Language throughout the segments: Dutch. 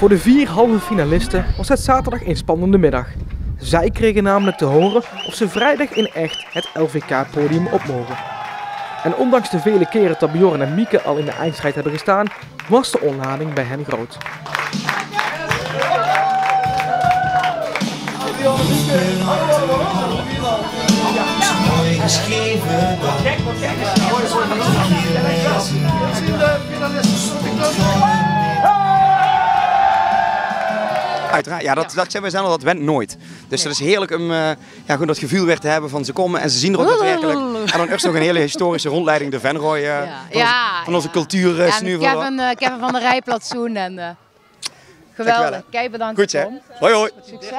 Voor de 4 halve finalisten was het zaterdag een spannende middag. Zij kregen namelijk te horen of ze vrijdag in echt het LVK-podium op mogen. En ondanks de vele keren dat Bjorn en Mieke al in de eindstrijd hebben gestaan, was de onlading bij hen groot. Uiteraard, ja, dat zeggen we zelf, dat went nooit. Dus het is heerlijk om gewoon dat gevoel weer te hebben van ze komen en ze zien er ook daadwerkelijk. En dan eerst nog een hele historische rondleiding de Venrooy van onze cultuur snuiveren. Kevin van der Rijplatsoen en geweldig. Kijk, bedankt. Goed hè? Hoi hoi. Succes.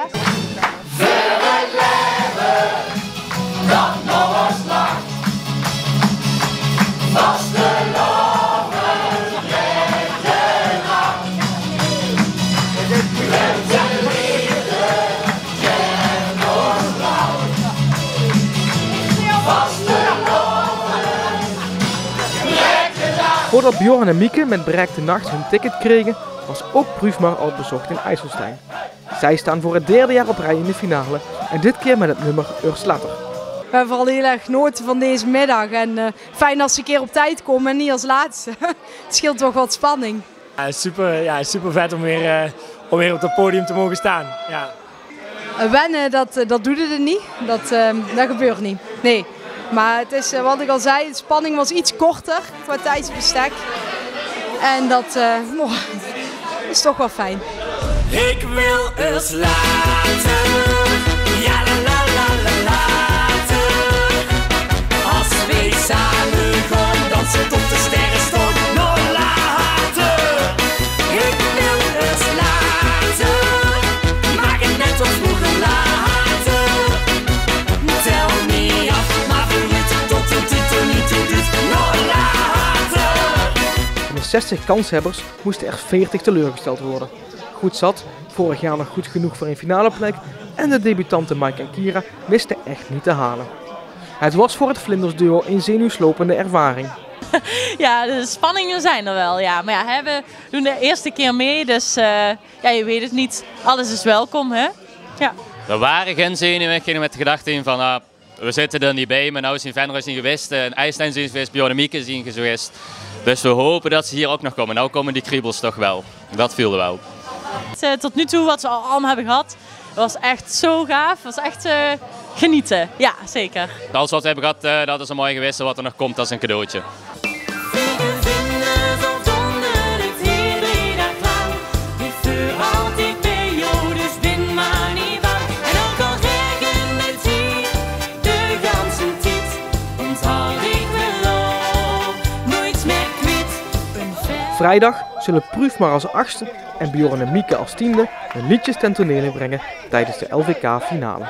Voordat Bjorn en Mieke met bereikte nacht hun ticket kregen, was ook Prüfmar al bezocht in IJsselstein. Zij staan voor het 3e jaar op rij in de finale en dit keer met het nummer Urs Latter. We hebben vooral heel erg genoten van deze middag en fijn als ze een keer op tijd komen en niet als laatste. Het scheelt toch wat spanning. Super vet om weer op dat podium te mogen staan. Ja. Wennen, dat doet het niet. Dat gebeurt niet. Nee. Maar het is wat ik al zei, de spanning was iets korter qua tijdsbestek. En dat is toch wel fijn. Ik wil eens later, ja la la la la later. Als we samen gaan dansen tot de sterren stond nog later. Ik wil eens later, maak het net als vroeger later. Tel me af, maar verriet tot de titel niet toe doet nog later. Van de 60 kanshebbers moesten er 40 teleurgesteld worden. Goed zat, vorig jaar nog goed genoeg voor een finale plek en de debutanten Mike en Kira wisten echt niet te halen. Het was voor het Vlindersduo een zenuwslopende ervaring. Ja, de spanningen zijn er wel, ja. Maar ja, we doen de eerste keer mee, dus je weet het niet. Alles is welkom, hè? Ja. We waren geen zenuwen, gingen met de gedachte in van we zitten er niet bij, maar nou is in Venrooy niet geweest, in IJsselstein zijn geweest, Bjorn en Mieke zijn geweest. Dus we hopen dat ze hier ook nog komen. Nou komen die kriebels toch wel. Dat viel er wel. Tot nu toe wat we allemaal hebben gehad, was echt zo gaaf. Was echt genieten. Ja, zeker. Alles wat we hebben gehad, dat is een mooi geweest. Wat er nog komt, dat is een cadeautje. Vrijdag zullen Prüfmar als 8e en Bjorn en Mieke als 10e hun liedjes ten tonele brengen tijdens de LVK-finale.